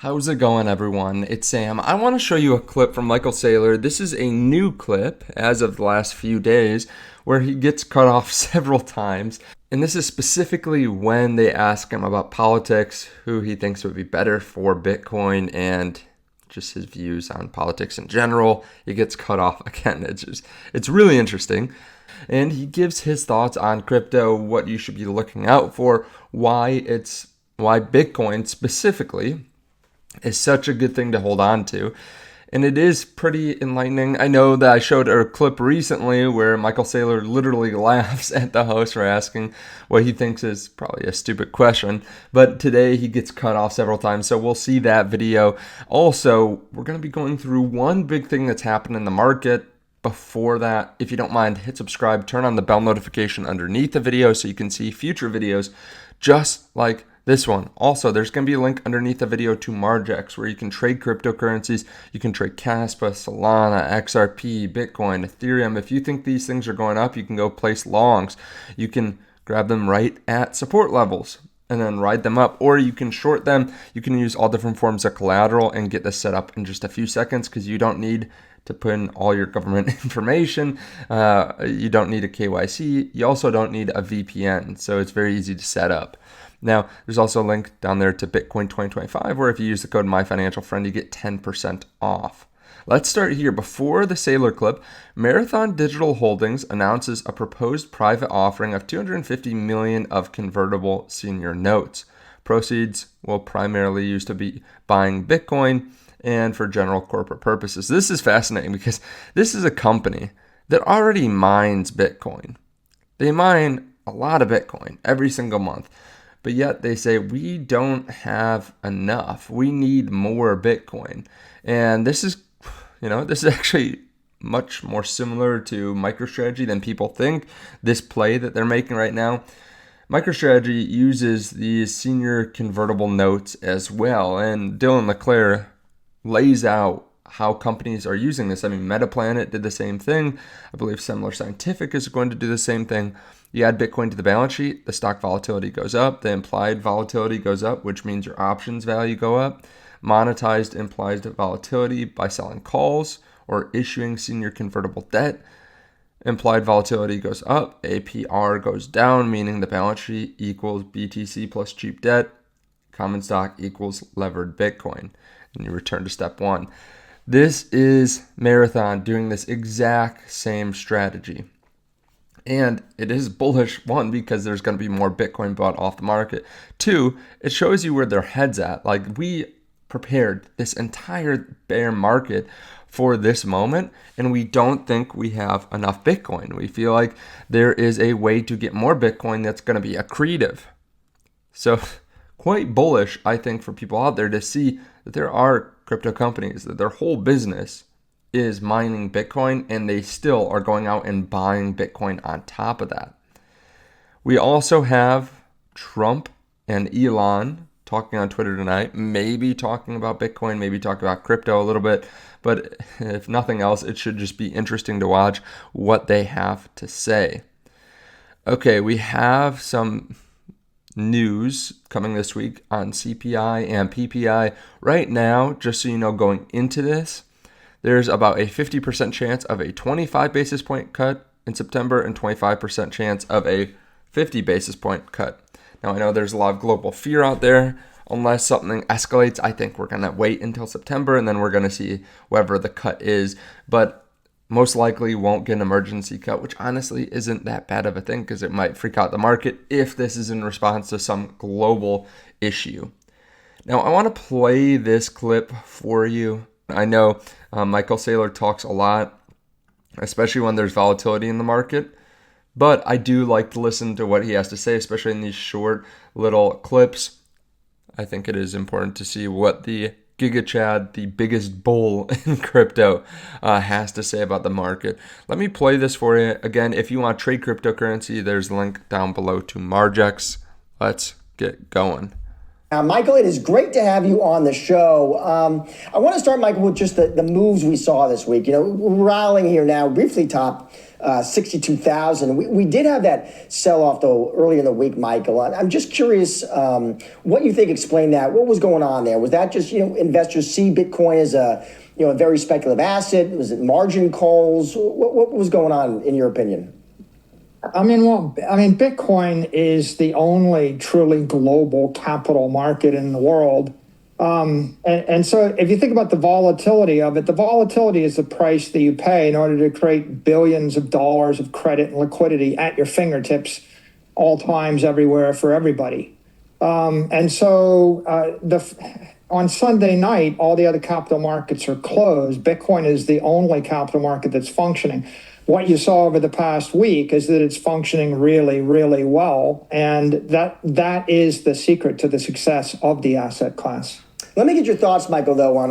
How's it going, everyone? It's Sam. I want to show you a clip from Michael Saylor. This is a new clip as of the last few days where he gets cut off several times. And this is specifically when they ask him about politics, who he thinks would be better for Bitcoin, and just his views on politics in general. He gets cut off again. It's really interesting. And he gives his thoughts on crypto, what you should be looking out for, why Bitcoin specifically is such a good thing to hold on to. And it is pretty enlightening. I know that I showed a clip recently where Michael Saylor literally laughs at the host for asking what he thinks is probably a stupid question. But today he gets cut off several times, so we'll see that video. Also, we're going to be going through one big thing that's happened in the market. Before that, if you don't mind, hit subscribe, turn on the bell notification underneath the video so you can see future videos just like this one. Also, there's going to be a link underneath the video to Margex where you can trade cryptocurrencies. You can trade Caspa, Solana, XRP, Bitcoin, Ethereum. If you think these things are going up, you can go place longs. You can grab them right at support levels and then ride them up, or you can short them. You can use all different forms of collateral and get this set up in just a few seconds because you don't need to put in all your government information. You don't need a KYC. You also don't need a VPN, so it's very easy to set up. Now, there's also a link down there to Bitcoin 2025, where if you use the code MyFinancialFriend, you get 10% off. Let's start here. Before the Saylor clip, Marathon Digital Holdings announces a proposed private offering of $250 million of convertible senior notes. Proceeds will primarily use to be buying Bitcoin and for general corporate purposes. This is fascinating because this is a company that already mines Bitcoin. They mine a lot of Bitcoin every single month. But yet they say, we don't have enough. We need more Bitcoin. And this is actually much more similar to MicroStrategy than people think. This play that they're making right now. MicroStrategy uses these senior convertible notes as well. And Dylan LeClaire lays out how companies are using this. I mean, Metaplanet did the same thing. I believe Semler Scientific is going to do the same thing. You add Bitcoin to the balance sheet, the stock volatility goes up, the implied volatility goes up, which means your options value go up. Monetized implied volatility by selling calls or issuing senior convertible debt. Implied volatility goes up, APR goes down, meaning the balance sheet equals BTC plus cheap debt. Common stock equals levered Bitcoin. And you return to step one. This is Marathon doing this exact same strategy. And it is bullish, one, because there's going to be more Bitcoin bought off the market. Two, it shows you where their head's at. Like, we prepared this entire bear market for this moment, and we don't think we have enough Bitcoin. We feel like there is a way to get more Bitcoin that's going to be accretive. So quite bullish, I think, for people out there to see that there are crypto companies that their whole business is mining Bitcoin, and they still are going out and buying Bitcoin on top of that. We also have Trump and Elon talking on Twitter tonight, maybe talking about Bitcoin, maybe talking about crypto a little bit, but if nothing else, it should just be interesting to watch what they have to say. Okay, we have some news coming this week on CPI and PPI. Right now, just so you know, going into this, there's about a 50% chance of a 25 basis point cut in September and 25% chance of a 50 basis point cut. Now, I know there's a lot of global fear out there. Unless something escalates, I think we're going to wait until September and then we're going to see whatever the cut is. But most likely won't get an emergency cut, which honestly isn't that bad of a thing because it might freak out the market if this is in response to some global issue. Now, I want to play this clip for you. I know Michael Saylor talks a lot, especially when there's volatility in the market, but I do like to listen to what he has to say, especially in these short little clips. I think it is important to see what the Giga Chad, the biggest bull in crypto, has to say about the market. Let me play this for you. Again, if you want to trade cryptocurrency, there's a link down below to Margex. Let's get going. Michael, it is great to have you on the show. I want to start, Michael, with just the moves we saw this week. You know, we're rallying here now, briefly top 62,000. We did have that sell-off, though, early in the week, Michael. I'm just curious what you think explained that. What was going on there? Was that just, investors see Bitcoin as a very speculative asset? Was it margin calls? What was going on, in your opinion? Bitcoin is the only truly global capital market in the world. And so if you think about the volatility of it, the volatility is the price that you pay in order to create billions of dollars of credit and liquidity at your fingertips all times, everywhere, for everybody. On Sunday night, all the other capital markets are closed. Bitcoin is the only capital market that's functioning. What you saw over the past week is that it's functioning really, really well. And that is the secret to the success of the asset class. Let me get your thoughts, Michael, though, on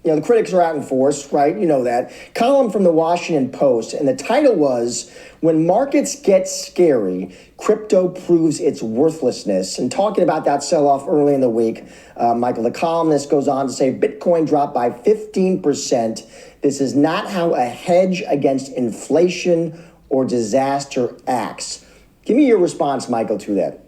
the critics are out in force, right? You know that. Column from the Washington Post, and the title was, "When Markets Get Scary, Crypto Proves Its Worthlessness." And talking about that sell-off early in the week, Michael, the columnist goes on to say, Bitcoin dropped by 15%. This is not how a hedge against inflation or disaster acts. Give me your response, Michael, to that.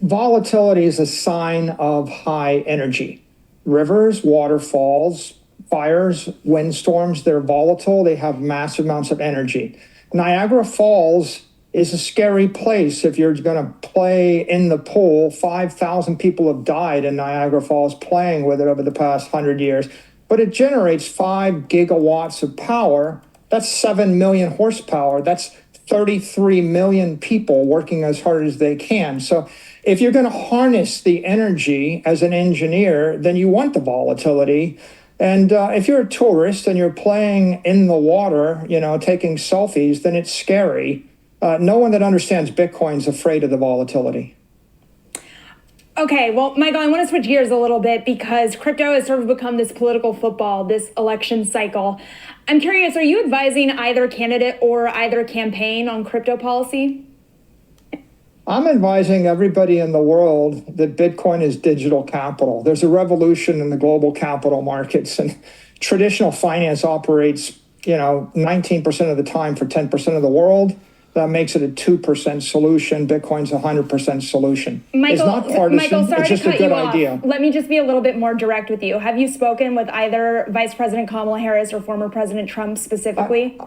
Volatility is a sign of high energy. Rivers, waterfalls, fires, windstorms, they're volatile. They have massive amounts of energy. Niagara Falls is a scary place. If you're going to play in the pool, 5,000 people have died in Niagara Falls playing with it over the past 100 years. But it generates 5 gigawatts of power. That's 7 million horsepower. That's 33 million people working as hard as they can. So if you're going to harness the energy as an engineer, then you want the volatility. And if you're a tourist and you're playing in the water, taking selfies, then it's scary. No one that understands Bitcoin is afraid of the volatility. Okay, well, Michael, I want to switch gears a little bit because crypto has sort of become this political football, this election cycle. I'm curious, are you advising either candidate or either campaign on crypto policy? I'm advising everybody in the world that Bitcoin is digital capital. There's a revolution in the global capital markets, and traditional finance operates, 19% of the time for 10% of the world. That makes it a 2% solution. Bitcoin's a 100% solution. Michael, it's not partisan. Sorry it's just to cut a good you off. idea. Let me just be a little bit more direct with you. Have you spoken with either Vice President Kamala Harris or former President Trump specifically?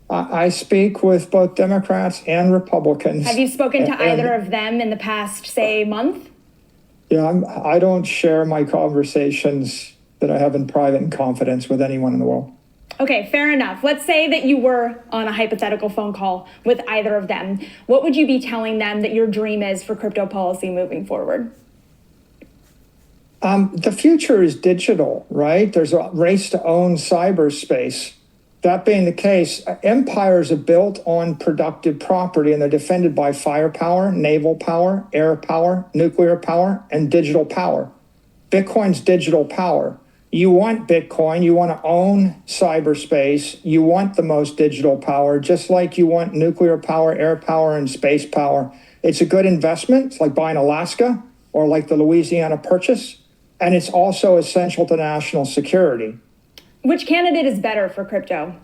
I speak with both Democrats and Republicans. Have you spoken to either of them in the past, say, month? Yeah, I don't share my conversations that I have in private and confidence with anyone in the world. Okay, fair enough. Let's say that you were on a hypothetical phone call with either of them. What would you be telling them that your dream is for crypto policy moving forward? The future is digital, right? There's a race to own cyberspace. That being the case, empires are built on productive property, and they're defended by firepower, naval power, air power, nuclear power, and digital power. Bitcoin's digital power. You want Bitcoin, you want to own cyberspace, you want the most digital power, just like you want nuclear power, air power, and space power. It's a good investment. It's like buying Alaska or like the Louisiana Purchase. And it's also essential to national security. Which candidate is better for crypto?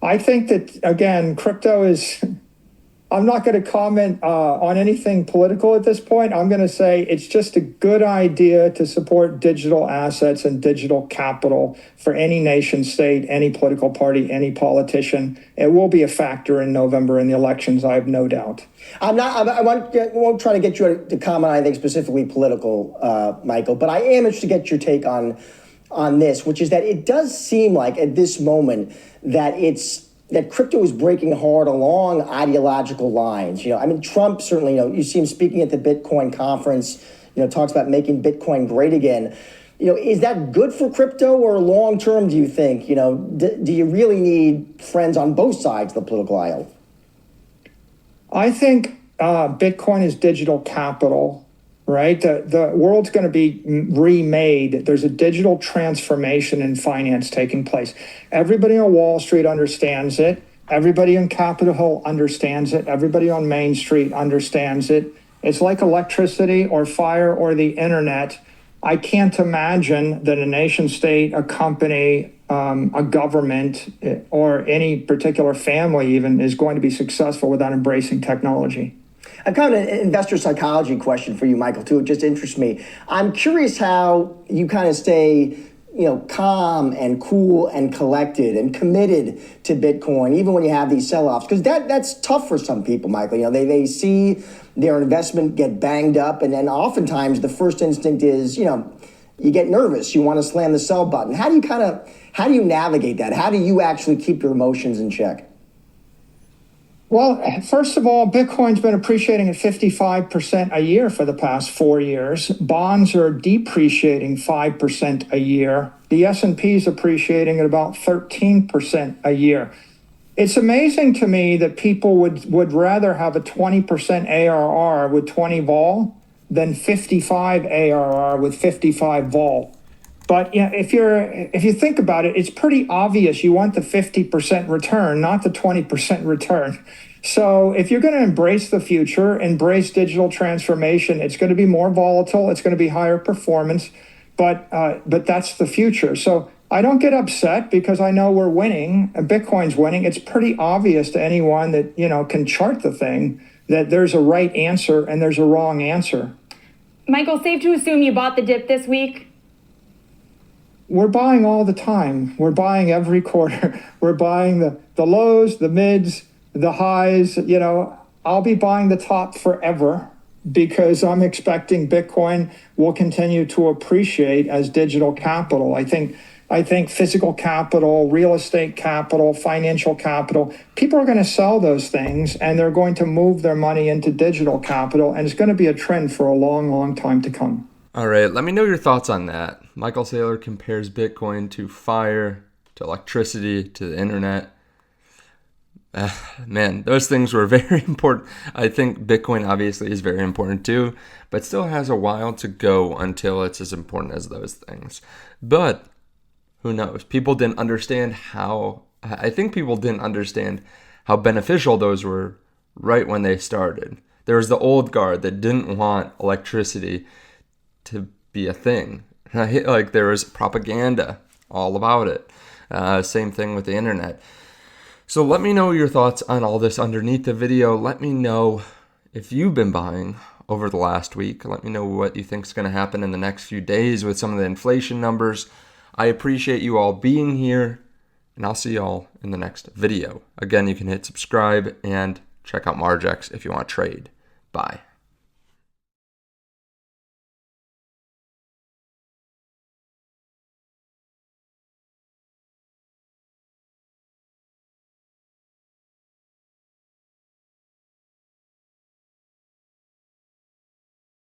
I think that, again, crypto is... I'm not going to comment on anything political at this point. I'm going to say it's just a good idea to support digital assets and digital capital for any nation state, any political party, any politician. It will be a factor in November in the elections, I have no doubt. I won't try to get you to comment on anything specifically political, Michael, but I am interested to get your take on this, which is that it does seem like at this moment that crypto is breaking hard along ideological lines. Trump certainly, you see him speaking at the Bitcoin conference, talks about making Bitcoin great again. Is that good for crypto or long term, do you think? Do you really need friends on both sides of the political aisle? I think Bitcoin is digital capital, right? The world's going to be remade. There's a digital transformation in finance taking place. Everybody on Wall Street understands it. Everybody on Capitol Hill understands it. Everybody on Main Street understands it. It's like electricity or fire or the internet. I can't imagine that a nation state, a company, a government or any particular family even is going to be successful without embracing technology. I've got an investor psychology question for you, Michael, too. It just interests me. I'm curious how you kind of stay, calm and cool and collected and committed to Bitcoin, even when you have these sell-offs, because that's tough for some people, Michael. They see their investment get banged up, and then oftentimes the first instinct is, you get nervous. You want to slam the sell button. How do you navigate that? How do you actually keep your emotions in check? Well, first of all, Bitcoin's been appreciating at 55% a year for the past 4 years. Bonds are depreciating 5% a year. The S&P is appreciating at about 13% a year. It's amazing to me that people would rather have a 20% ARR with 20 vol than 55 ARR with 55 vol. But if you think about it, it's pretty obvious you want the 50% return, not the 20% return. So if you're going to embrace the future, embrace digital transformation, it's going to be more volatile, it's going to be higher performance, but that's the future. So I don't get upset because I know we're winning, and Bitcoin's winning. It's pretty obvious to anyone that can chart the thing that there's a right answer and there's a wrong answer. Michael, safe to assume you bought the dip this week? We're buying all the time. We're buying every quarter. We're buying the lows, the mids, the highs. I'll be buying the top forever because I'm expecting Bitcoin will continue to appreciate as digital capital. I think physical capital, real estate capital, financial capital, people are going to sell those things and they're going to move their money into digital capital, and it's going to be a trend for a long, long time to come. All right, let me know your thoughts on that. Michael Saylor compares Bitcoin to fire, to electricity, to the internet. Man, those things were very important. I think Bitcoin obviously is very important too, but still has a while to go until it's as important as those things. But who knows? People didn't understand how beneficial those were right when they started. There was the old guard that didn't want electricity to be a thing. Like there was propaganda all about it. Same thing with the internet. So let me know your thoughts on all this underneath the video. Let me know if you've been buying over the last week. Let me know what you think is going to happen in the next few days with some of the inflation numbers. I appreciate you all being here, and I'll see you all in the next video. Again, you can hit subscribe and check out Margex if you want to trade. Bye.